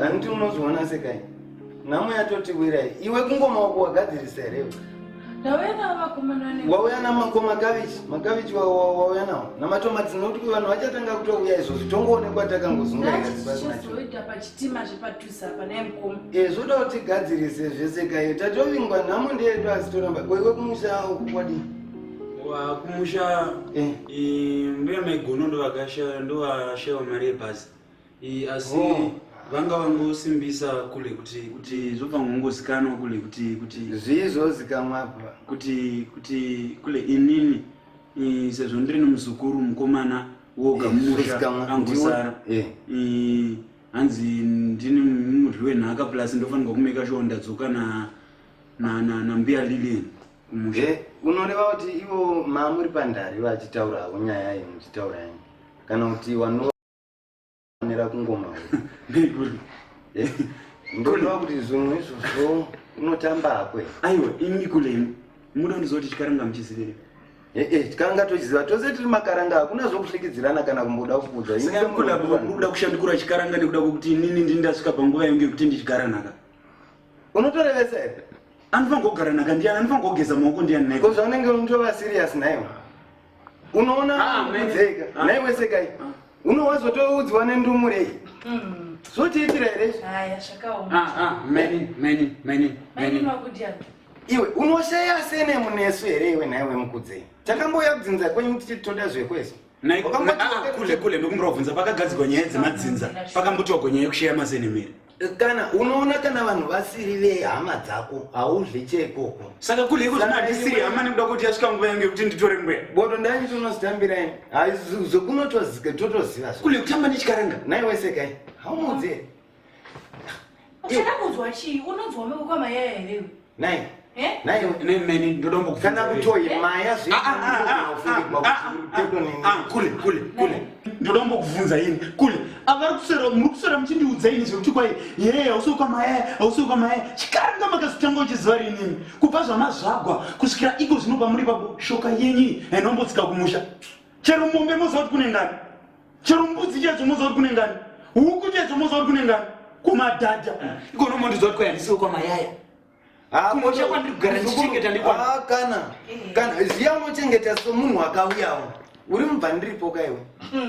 Anti unozona sekai. Namu yatoti wirai. Iwe kungoma wako wagadzirisa here. Ndawena vakomanane. Wauya makoma makavichi wauya na matomati nokuti vanhu vachatanga kutouya izvo zvitongoonekwa takangozungaira zoita pachitima zvepatusa pana mkomo. Zvoda kuti gadzirise zvese kai. Tatovingwa nhamo ndeyedu asi toramba. Iwe kumusha kwadi. Kumusha mbuya maigono ndovashayiwa mari yebhazi. Asi vanga vangosimbisa kule kuti zobva ngongozikanwa kule kuti zvizozikamwapa kuti kule inini sezvo ndiri nomuzukuru mukomana woga mumusha angosara hanzi ndini mudyi wenhaka plus ndofanirwa kumeka sure ndadzoka na mbuya Lilian kumusha. Unoreva kuti ivo mamuri pandari vachitaura nyaya iyi muchitaura yenyu kana kuti vanonera kungoma ndoreva kuti zvimwe izvozvo unotamba hakwe. Aiwa imi kulemi muda kundizoti chikaranga muchizivire tikaranga tochiziva tose tiri makaranga hakuna zvokushikidzirana kana kumboda kukuudza kuda kushandukura chikaranga nekuda kwekuti inini ndindasvika panguva yangu yekuti ndichigara nhaka. Unotorevesa here? Anofanirwa kugara nhaka ndiani? Anofanirwa kugeza maoko ndiani naiko? Zvaunenge unotova serious naiwo. Unoona mudzeka naiwe sekai unowazotoudzwa nendumurei zotiitira here? Haya zvakaoma. Many makudiani. Iwe unoshaya sene munesu here iwe naiwe mukudzei takamboya kudzinza kwenyu tichitoda zvekwezvo kule ndokumbira kubvunza pakagadzirwa nyaya dzemadzinza pakambotiwagwa nyaya yekushaya masene miri. Kana unoona kana vanhu vasiri vehama dzako haudli cheikoko saka kule iko zvinadisiri hama nekuda kuti yasvika nguva yangu yekuti nditore mbweya bodo ndani tonozitambiraini zokunotozike totoziva kule kutamba nechikaranga naiwe sekai haumudzi uchadakudzwa chii unonzwa meko mayaya here naiwe ndodombokufuna kana kutoye maya kule ndodombokubvunza ini kule avari muri kuswera muchindiudza ini zvekuti kwai hausiuka mayaya chikaranga makazotanga uchiziva rinini kubva zvamazvagwa kusvikira iko zvinobva muri papo shoka yenyu hainombotsika kumusha chero mombe moziva kuti kune ngani chero mbudzi chedzo moziva kuti kune ngani huku chedzo moziva kuti kune ngani kumadhadha ikono mondiziva kuti kwai handisiuka mayaya kumusha kwandiri kugara ndichichengeta ndikwana kana ziya unochengeta somunhu akauyawo uri mubva ndiripo kaiwe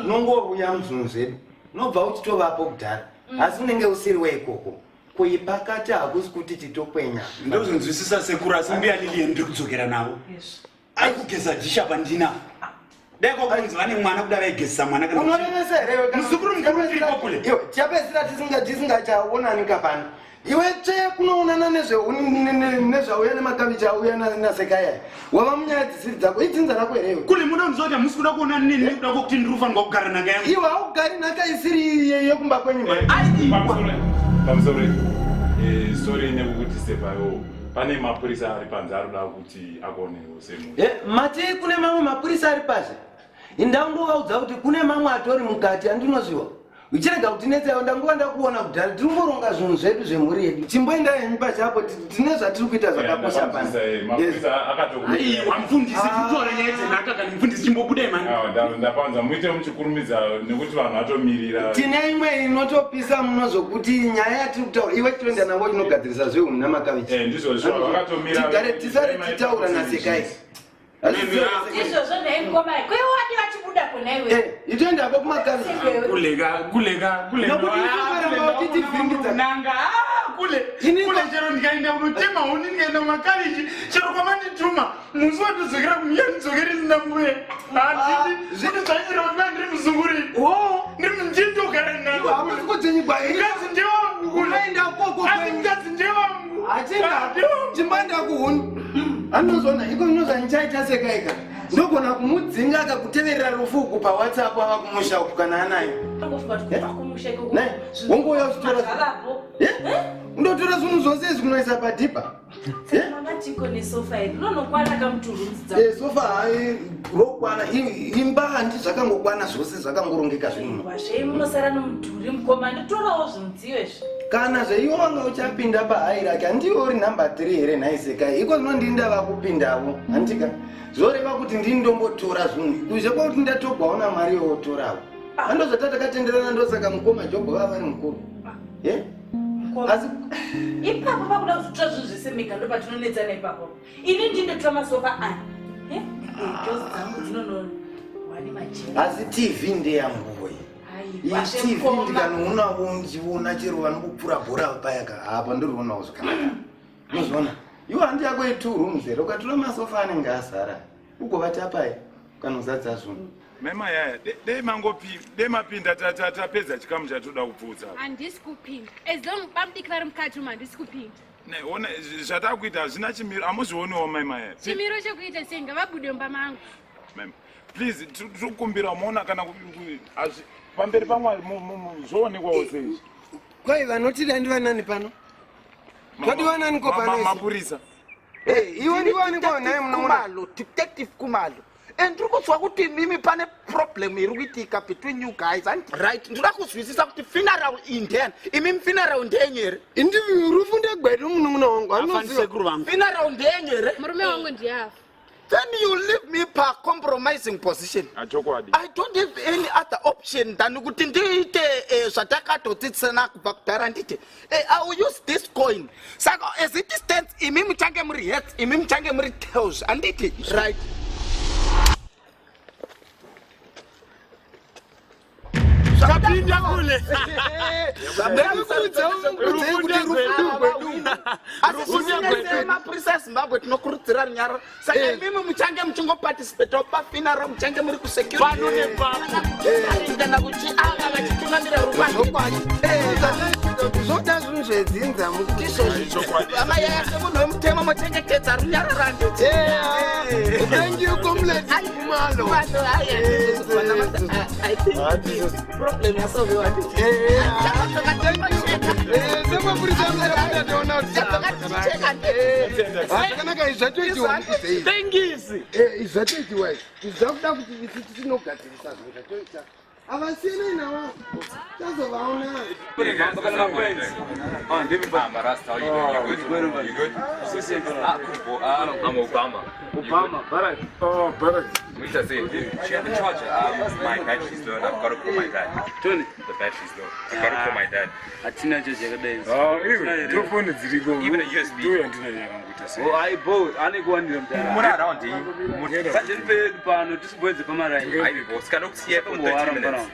nongouya muzvinhu zvedu nobva uchitovapo kudhara asi unenge usiri weikoko kuipakati hakusi kuti chitokwenya ndozvinzwisisa sekuru asi mbuya Lilian ndiri kudzokera navo ai kugeza dhisha pandina dai kwakunzi vane mwana kuda vaigezesa mwana kana unorevesa here muzukuru mukuru ndiripo kule iwe chapedzisira tisingachaonani kapana iwe kunoonana nezvauya nemakavichi auya nasekaya wava munyaya dzisiri dzako idzinza rako herewe kule muda kundizoti hamusi kuda kuonana neni nekuda kwokuti ndiri kufanirwa kugara nhaka yangu iwe haugari nhaka isiri yekumba kwenyu pamusoro stori nekuti sepayo pane mapurisa ari panze arikuda kuti akonewo semunhu mati kune mamwe mapurisa ari pazhe indaundovaudza kuti kune mamwe atori mukati andinoziva uchirega kuti netsayo ndanguva ndakuona kudhara tirimboronga zvinhu zvedu zvemhuri yedu chimboenda henyu pachapo tine zvatiri kuita zvakakosha pamufundisi kutore nyaya dzenhaka kana mufundisi chimbobudai mani ndapanza muite muchikurumidza nekuti vanhu vatomirira tine imwe inotopisa muno zvokuti nyaya yatiri kutaura iwe chitoenda navo chinogadzirisa zveunhu namakavichi tigare tisare titaura nasekai izvozvo nhaingoma kwewadi vachibudapo naiwe itoendapo kumakavichi kule chero ndikaenda unotema huni ndikaenda mumakavichi chero kwamandituma musi watozokera kumia ndidzokere zina mbuye zviti zvaisira kuti va ndiri muzunguri ndiri mundindogara nhaakazi ndewangu asi mkazi ndewangu chimbaenda kuhuni anozona iko inozvanchaita sekaika ndogona kumudzinga akakuteverera rufuku pawhatsapp ava kumusha uku kana anayo wongouya uchitora undotora zvinhu zvose zvinoisa padhipa sofa hai rokwana imba handi zvakangokwana zvose zvakangorongeka kana zveivo vanga uchapinda pahairaki handiwo uri namba 3 here nhaisekai iko zvinondinda vakupindavo handika zvoreva kuti ndini ndombotora zvinhu kuzve kwakuti ndatogwaona mari yowotoravo andozvata takatenderana ndosaka mukoma jobho vava vari mukuru mukoma. Asi Ipapo pakuda kuzotora zvinhu zvese mega ndo patinonetsana ipapo. Ini ndindotora masofa aya. Jozi dzangu dzinono wani machira. asi TV ndeyangu iyi. TV ndikanoona unjiona chero vanokupfura bhora paya apa ndiriona zvakanaka. Unozviona? Iwo handi yako 2 rooms here ukatora masofa anenge azara. Ugovati apaya kanozadza zvinhu. Mema yaya, dei mangopi, dei mapinda tapedza chikamu chatoda kupfudza. Handisi kupinda. As long bamudikira mukati umu handisi kupinda. Ne, ona zvatakuita hazvina chimiro, amuzvioniwo mema yaya. Chimiro chekuita sei ngavabude mumba mangu. Mema, please, tikukumbira muona kana pamberi pamwari zvoonekwawo sei. Kwai vanotida ndivanani pano? Kwadiwanani ko pano? Mapurisa. Iwe ndiwaniko naye Kumalo, Detective Kumalo. And ndikutswa kuti mimi pane problem iri kuitika between you guys and right ndira kuzwisisa kuti funeral indeni imimi funeral ndenyere indi rufunde gwedu munun'una wangu anoziva funeral ndenyere Murume wangu ndiyafa. then you leave me per compromising position. Achokwadi. I don't have any other option than kuti ndiite zvatakatotitsana kubva kudhara nditi I will use this coin. Saka as it stands imimi muchange muri heads imimi muchange muri tails anditi right. Kapinda kule. Mapurisa eZimbabwe tinokurudzira runyararo saka imimi muchange muchingoparticipate pafuneral muchange muri kusecurity kuti ava vachitungamira rubani zvoda zvinhu zvedzinza ama yaya semunhu wemutemo mochengetedza runyararando thank you comrade Kumalo. I think problem yasolviwa akanaka izvatoitiwa tengisi izvatoitiwa izvakuda kuti isi tinogadzirisa zvinhu zvatoita avasiyana navo tazovaona I'm Obama. Barack. Oh, Barack. Which I say, she the charger. My battery's low and I've got to call my dad. Tony, The battery's low. I've got to call my dad. atina chechakadai. Oh, even phone dziriko. Even a USB. Do andina yakangoita sei. Oh, aibo ane kuwanira mutara. Muna around here. Sanje pedu pano tisibwedze pamarai. I was kind of here for 30 minutes.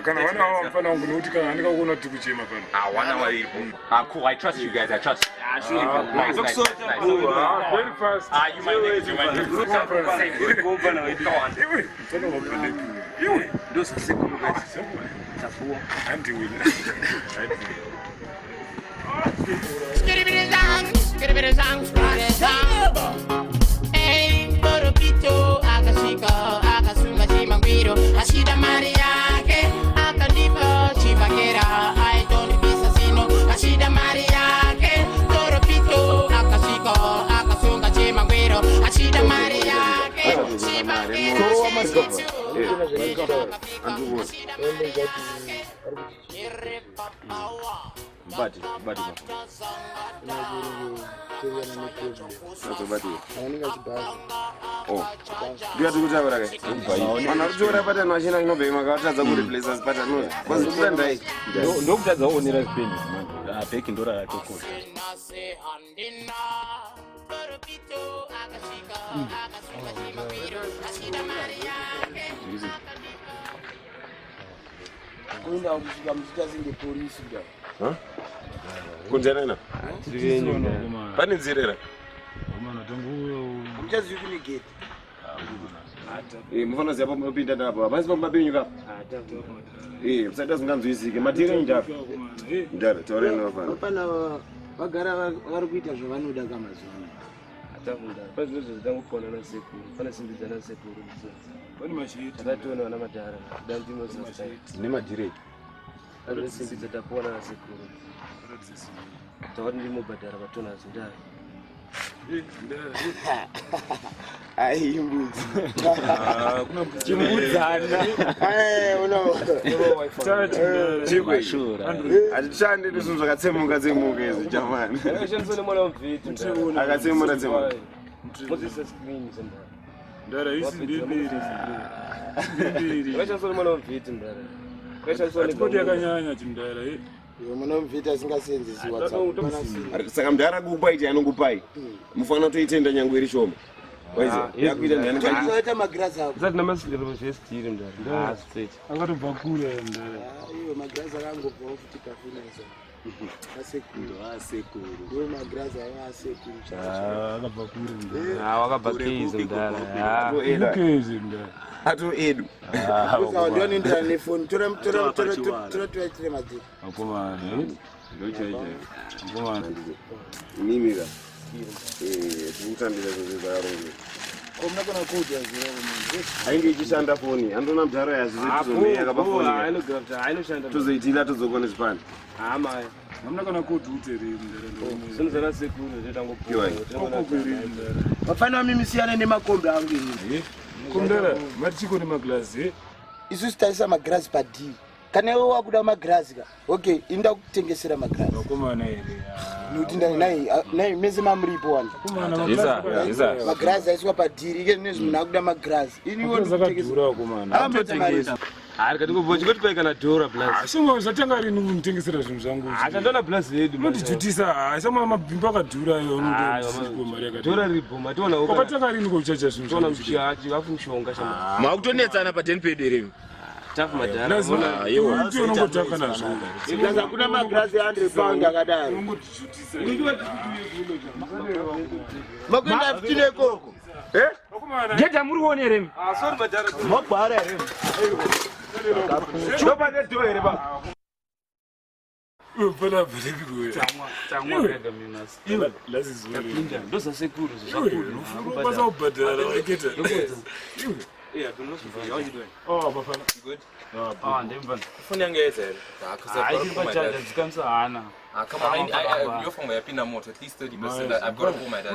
Kana vana vava mufana wangu nokuti kana andikakuona kuti kuchema pano. 1 hour iripo. Cool. I trust you guys. I trust. Nice. Very fast. You might need to Go on. Mfana wapeleki. Iwe. Ndo siku tafua. Andiwile. Ashida mari yake akanipa chivakera I don't bisa sino ashida mari yake toropito akashika akasunga chimangwiro ashida mari yake chivakera Bati. Oh, ndio tukutaka rake. Wanarudia pata mashina inobe makatadza ku replace pata no. Kwanza kutanda hii. Ndo kutadza onera spend. Beki ndora yake kule. Kuenda kusvika mutikazi ngepolisi da. Ha? Kunzerena? Pane nzirera. muchazi kuni gate Mufana ziyapo munopinda napo. Apasi pambapenyu kapo. Msada zinganzwisike. Matire ndapo. Ndara taurena vafana. pana vagara vari kuita zvavanoda kamazuva Atafunda. Pazino zvitangu na sekuru. Pana simbi na sekuru. Pani mashiti. Tatona na madhara. Dandimo sasa. Nemadire. Ari simbi dzatapona na sekuru. Tawari ndimo badhara vatona zindara. Ai imbudzi. Kuna chimbudzana. Chikwe. Atishande nezvinhu zvakatsemuka izvi jamani. Shanzone mwana mviti. Akatsemura tsemura. Mozisa screen zindara. Ndara isi mbiri. Shanzone mwana mviti ndara. Shanzone Kodi yakanyanya chimdara Iwe munomvita singaseenzesi WhatsApp. Saka mudhara kukupai chai anongopai. Mufanira kutoitenda nyangu iri shoma. Waiza, yakuita ndani Kuti zoita magirazi ako. Zati namasikiro zvestiri mudhara. Straight. Angatobva kure mudhara. Iwe magirazi akangobvawo futi kafineza. Asekuru. Iwe magirazi asekuru. Akabva kure mudhara. Wakabva kezi mudhara. Kezi mudhara. Ato edu. Ndiyo nindira nefoni. Tora tuwaitire madziko. Akomana. Akomana. Mimira. Tikutambira kuti varonge. Munakona kuti yazviro ainge ichishanda foni andona mudhara yazvizvizomei yakapa foni tozoitira tozokone zvipande Amai. Munakona kuti utere Sinozana sekuru zvetangopiwa. Mafana mimi siyana nemakombe angu iyi. Komdara, matiko nemaglasi. Isusu taisa magrasi padii. Kana iwe wakuda magrasi ka. Okay, inda kutengesera magrasi. Wakomana ere. Nuti nai meze mamripo wanda. Isa. Magrasi aiswa padiri ike nezvi munakuda magrasi. Ini iwe ndikutengesera wakomana. Amtengesa. Ari katingobochi kuti paika na dhora plus. Shingo zvatanga rini kunitengesera zvinhu zvangu. Achandona plus yedu. Notijutisa, sama mabhimbo akadhura iyo unondo mari yakati. Dhora ribhoma tiona uka. Kwatanga rini kuchacha zvinhu. Tiona mchiachi afu mshonga shama. Makutonetsana pa 10 ped ere. Tafu madhara. Iwe unongotaka nazvo. Saka kuna magrasi 100 pound akadaro. Unongotijutisa. Makwenda kutine koko. Ngeta muri wonere. Sorry madhara. Mabhara ere. chopa nedo ere ba Ufana bhirikuwe. Tamwa rega minas. Iwe lazizwe. Ndoza sekuru zvakuru. Basa ubhadhara waketa. Iwe. Yeah, do not how are you doing? Oh, Bafana. Good. Ndemva. Ufuna ngeze. Come on, you're from yapinda moto at least 30%. I've got to call my dad.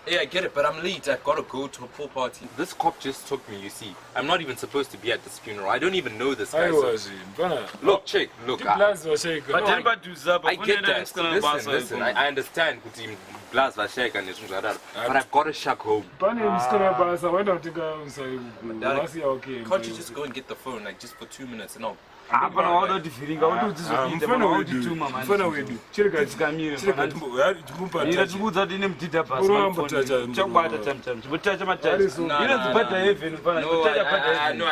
Yeah, I get it, but I'm late. I've got to go to a pool party. This cop just took me, you see. I'm not even supposed to be at this funeral. I don't even know this guy. Look, check, look. I get that. Listen, I understand. But I've got to shack home. Can't you just go and get the phone, like, just for 2 minutes and all? No, I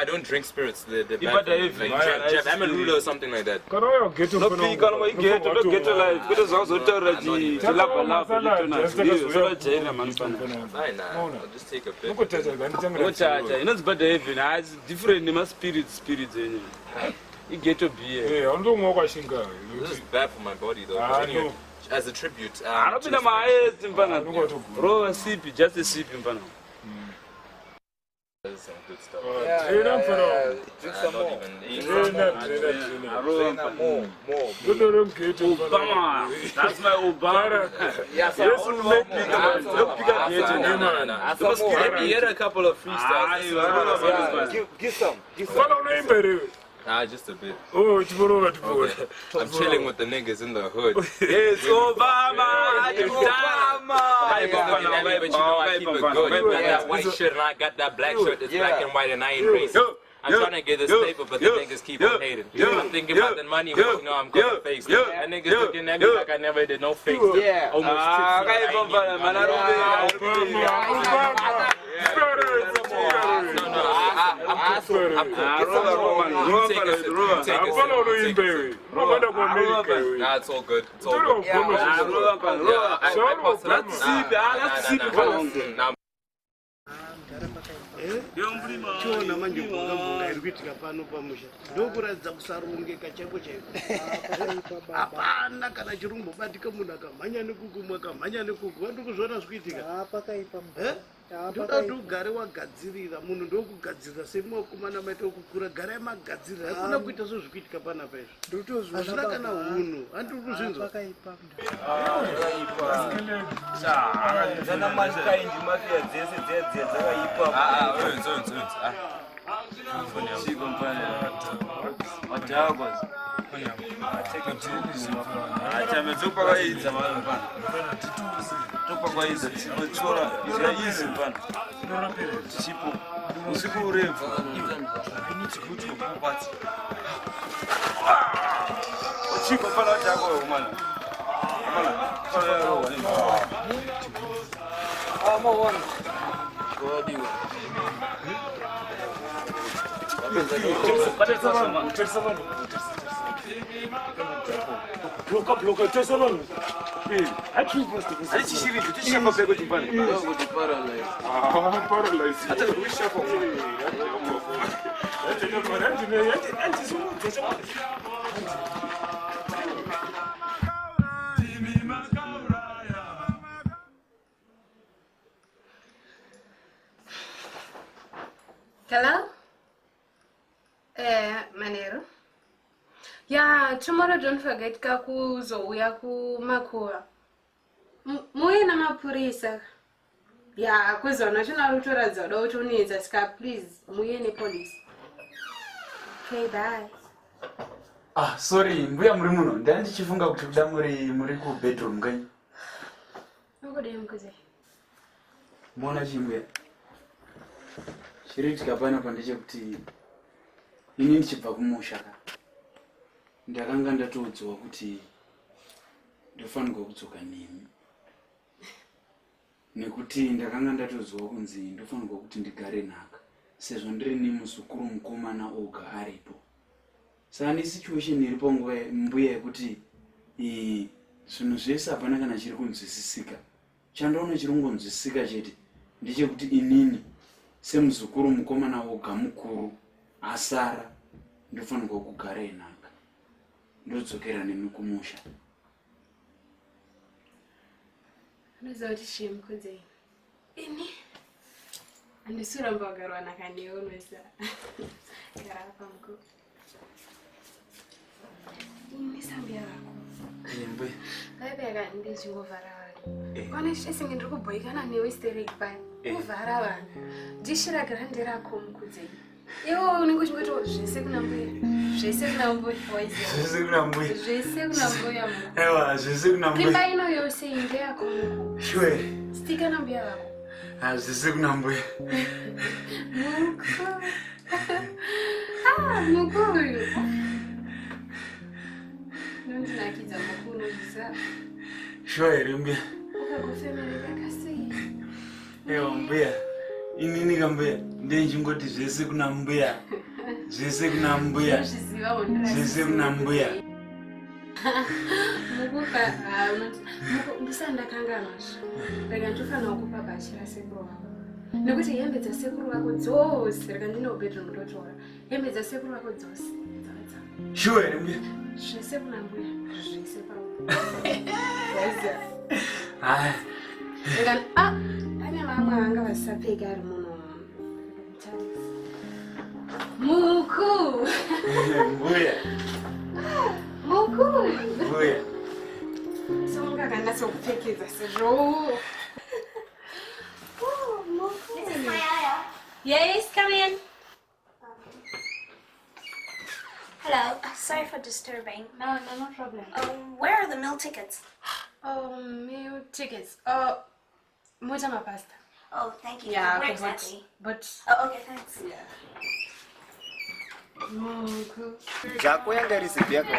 don't drink spirits. They're bad. Like Jeff, I'm a ruler or something like that. Fine, I'll just take a bit. You get to be here. This is bad for my body though. Anyway, as a tribute, I don't know my head in Panama. Roll a sip, just a sip in Panama. There's some good stuff. Drink some more. Obama. That's my Obama. Yes, make me get a couple of freestyles. Give some. Just a bit. Okay. I'm chilling with the niggas in the hood. It's Obama. But you know I keep it good. You got that white shirt and I got that black shirt that's black and white and I ain't racist. I'm trying to get this paper, but the niggas keep on hating. I'm thinking about the money, but you know I'm gonna face it. That niggas looking at me like I never did no fake stuff. Almost Nah, it's all good. It's all good. Chiona manje kukamboga irikuitika pano pamusha ndokuratidza kusarongeka chaiko chaiko hapana kana chirumbo batika munhu akamhanya nekukumwe akamhanya nekuku vandikuzviona zvikuitika ndoda kuti ugare wagadzirira munhu ndokugadzirira semwakomana maita okukura garai magadzirira hakuna kuita sezvikuitika panapa izvo hazvina kana hunhu handiri kuzvinzwa Chico fala chako mwana. Mwana. Mwana. Godiwa. Bloca, tu solo. Aqui você. Aí te xiri, tu te chama pego de pano. Eu vou de paralyze. Paralyze. Até o chefão. Hello? Manero? Yeah, tomorrow don't forget kuzouya kuMakuva. Muye namapurisa. Yeah, kuzona chinarutoradza kuda kuti unedza ska please muye nepolice. Okay, bye. Sorry, mbuya muri muno. Ndani ndichifunga kuti kuda muri ku bedroom kanyi. Ngode mkuze. Mona chimbuya. Chiri tikapana pandeche kuti ini ndichibva kumushaka. Ndakanga ndatodzwa kuti ndofanirwa kudzoka nemi. Nekuti ndakanga ndatodzwa kunzi ndofanirwa kuti ndigare nhaka. Sezvo ndiri nemuzukuru mukomana oga aripo. Saka situation iripo mbuya yekuti zvinhu zvese hapana kana chiri kunzwisisika. Chandaona chiri kungonzwisisika chete ndechekuti inini semuzukuru mukomana oga mukuru asara ndofanirwa kugara nhaka. Ndodzokera nemi kumusha. Ndozoti chimukudze. Ini andisura mbagarwa nakanionesa. Gara pamko. Ini sambia rako. Mbuya. Baibe ndezvingovhara vanhu. Pane chese ndiri kubhoikana newe hysteric pai. Kuvhara vanhu. Ndishira grande rako mukudze. Iwo unenge uchingoti zvese kuna mbuya. Zvese kuna mbuya boys. Zvese kuna mbuya. Zvese kuna mbuya. Ewa, zvese kuna mbuya. Imba ino yose inde yako. Sure. Stika na mbuya vako. Zvese kuna mbuya. Muku. Muku uyu. Nondinakidza muku unozvisa. Sure, mbuya. Ukagofemera yakasei. Ewa mbuya. Inini kambuya. Ndenjingoti zvese kuna mbuya. Zvese kuna mbuya. Zvese kuna mbuya. Mukupa ndisandakanganazvo. Rega ndofanira kupa bhachi rasekuru wako. Nekuti hembe dzasekuru wako dzose, rega ndine bedroom ndotora. Hembe dzasekuru wako dzose. Sure, mbuya. Zvese kuna mbuya. Zvese pamwe. Rega pane vamwe vanga vasapfeka ari muno. Muku. Mbuya. Muku. Mbuya. Songa kana sokupfekedza sezvo. This is my Aya. Yes, come in. Hello. Sorry for disturbing. No problem. Where are the meal tickets? Meal tickets. Moja mapasta. Oh, thank you. Yeah, Where okay, exactly? But Oh, okay, thanks. Yeah. Muku. Jako yanga risipi yako.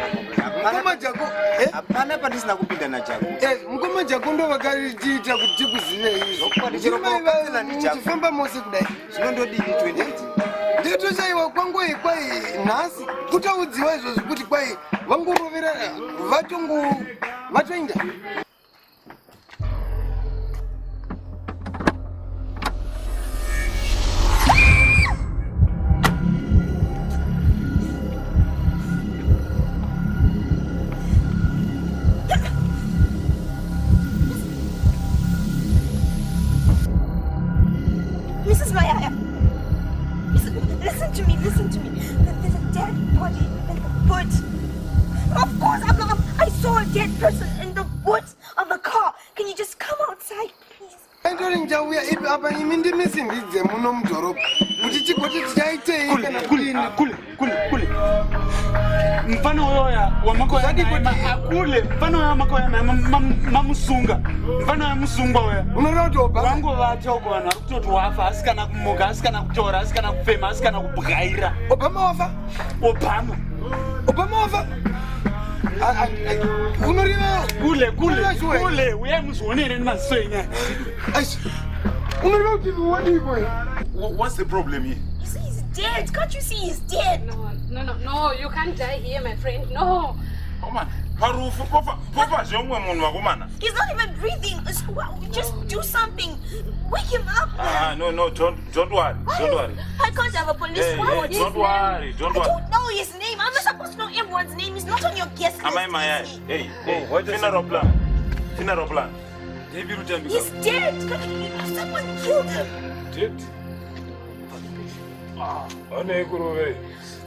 Mukoma jako. Hapana pandisina kupinda na jako. Mukoma jako ndo vakariita kuti tikuzive izvo. Chiro kwatsina ndi jako. Chifamba mose kudai. Zvinondodini 28. Nditoshaiwa kwangu kwai nhasi kutaudziwa izvo zvekuti kwai vangurovera vatoenda. Mrs. Maya, listen to me. There's a dead body in the woods. Of course, I saw a dead person in the woods of the car. Can you just come outside, please? Ndori njauya ipi apa imi ndimisindize muno mudhorobha kuti chigoti tichaitei kana kule mfano uyoya wamakoya akule mfano uyoya wamakoya mamusunga mfano uyoya musungwa uyoya unoona kuti obama wangu vatoko vanhu vari kutoti wafa asikana kumuka asikana kutora asikana kufema asikana kubwaira Obama wafa Obama wafa Kule, we have Musonere and saying, what's the problem here? You see, he's dead. Can't you see he's dead? No, you can't die here, my friend. No. Come on. He's not even breathing. Just do something. Wake him up. No, don't worry. Don't worry. I can't have a police. Hey, don't worry. I don't know his name. I'm not supposed to know everyone's name. He's not on your guest list. Hey, what is funeral plan? He's dead. Someone killed him. Dead?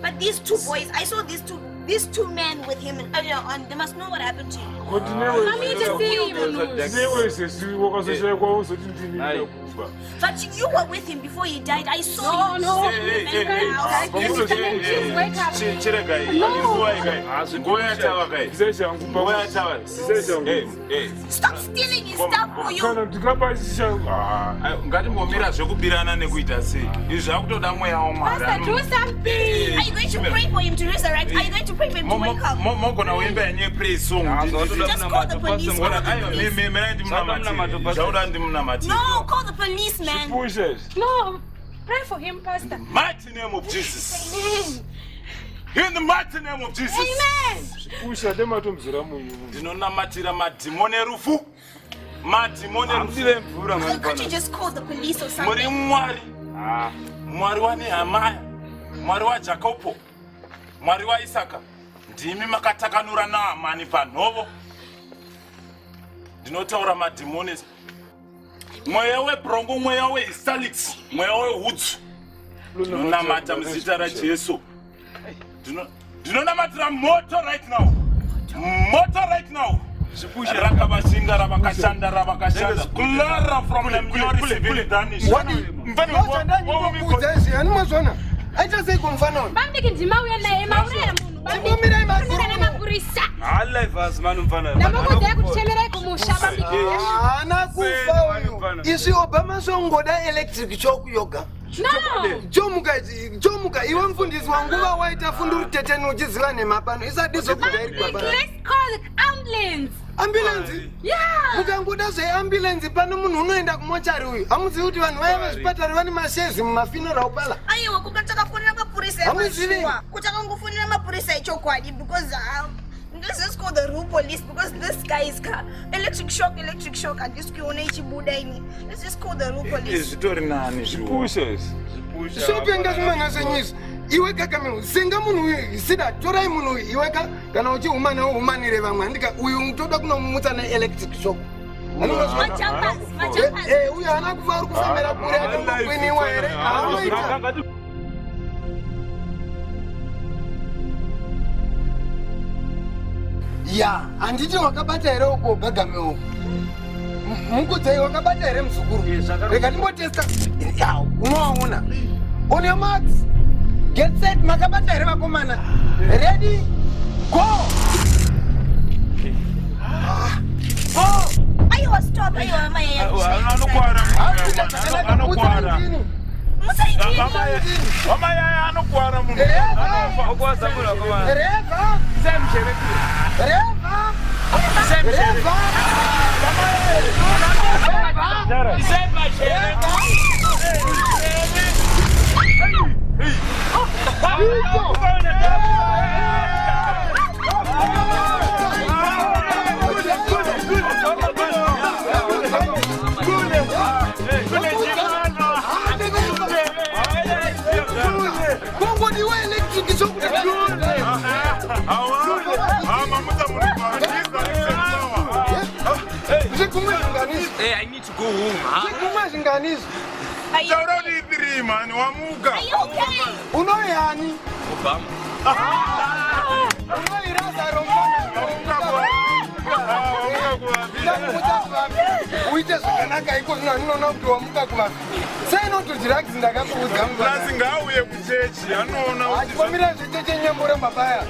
But these two boys, I saw these two men with him earlier on. They must know what happened to you. Mommy, just see him. But you were with him before he died. I saw you. No. Stop stealing his stuff for you. Pastor, do something. Are you going to pray for him to resurrect? Are you going to pray for him to wake up? Just call the police. No, call the policeman. No, pray for him, Pastor. Mighty name of Jesus. In the mighty name of Jesus. Amen. Can't you just call the police or something? Mwari Jacopo, Mwari Isaka, ndimi makatakanura naamani panhovo. Ndinotaura madhimoni. Mweya webrongo, mweya wehisalix, mweya wehudzu. Ndinonamata muzita raJesu. Ndinonamatira moto right now. Moto right now. Rakabashinga rabakashanda. Clara from the glory civil danish. I just say confano. Bambi kinjima uya naye maurera munhu. Bambi kana mapurisa. Alivas manu mfana. Namukodera kuchemera kumusha bambi. Ana kufa uyu. Isi Obama songoda electric shock yoga. No. Jomuka iwe mfundisi wanguva waita funduru teteni uchiziva nemapano. Isadizo kudairi baba. Let's call the ambulance. Ambulance? Yeah. Mukangoda zveambulance pano munhu unoenda kumochari uyu. Hamuzivi kuti vanhu vaya vezvipatara vane mashezi mumafinera upala. Aiwa, kukatakafonera mapurisa emasiwa. Kuchakangofonera mapurisa echokwadi because let's just call the rule police because this guy is electric shock. And this kuona ichibuda ini. Let's just call the rule police. Sopenga zvimanga senyisi. Iwe kakame senga munhu sida torai munhu iweka kana uchihumana uhumanire vamwe andika uyu mutoda kunomutsa na electric shock. Machapas. Uyu hana kufa ari kufambira kure akangokwiniwa here. Ya, anditi wakabata here uko gagame uko. Mukudzai wakabata here muzukuru. Reka ndimbotesta. Ya, unowaona. On your marks. Get set, makabata here vakomana. Ready? Go! Aiwa, stop. Aiwa, maya. Anokwara. Mama yaya anokwara munhu. Reva. Hey, I need to go home. Are you okay? Are you okay? Unoyani? Obama. Uite zvakanaka iko zvinoona kuti wamuka kuvafi sei notodhiragisi ndakakuudza Blasi ngauye kuchechi anoona achipamira zvecheche nyambore mbabaya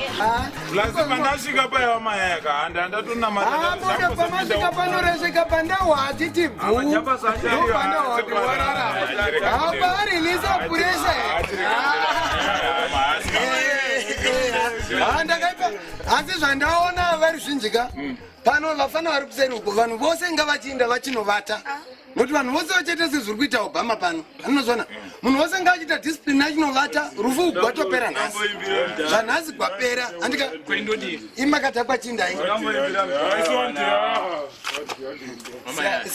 Blasi pandasvika paya wamayaya kahanda boda pamasvika panoresvika pandau hatiti bhuupandahwati warara apa arilisa puresha ndakaipa asi zvandaona vari zvinjika pano vafana vari kuseri uko vanhu vose ngavachiinda vachinovata nokuti vanhu vose vachaita sezviri kuita obama pano anozona munhu wose ngaachiita discipline achinovata rufu gwatopera nhasi zvanhasi gwapera andika imakatakwa chindai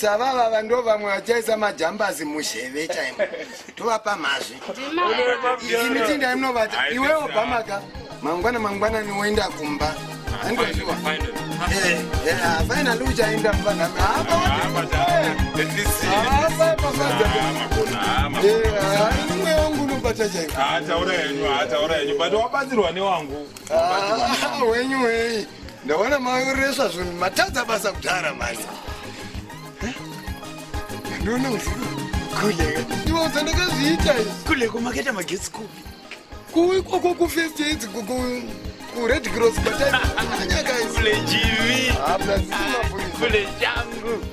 savava ndo vamwe vachaisa majambazi muzheve chaimo tovapa mazvi ini chindai munovata iwe obamaka mangwana niwoenda kumba andozviwa finally uchaenda muvanhame imwe wangu unobata taura henyu but wabatsirwa newangu wenyu wei ndaona mareswa zvinhu matadza basa kudhara mani ndona kule iwe udzandakazviita kule kumakaita magetsi kupi kuikoko kufirst aids kured cross batanyaka kule jivi kule changu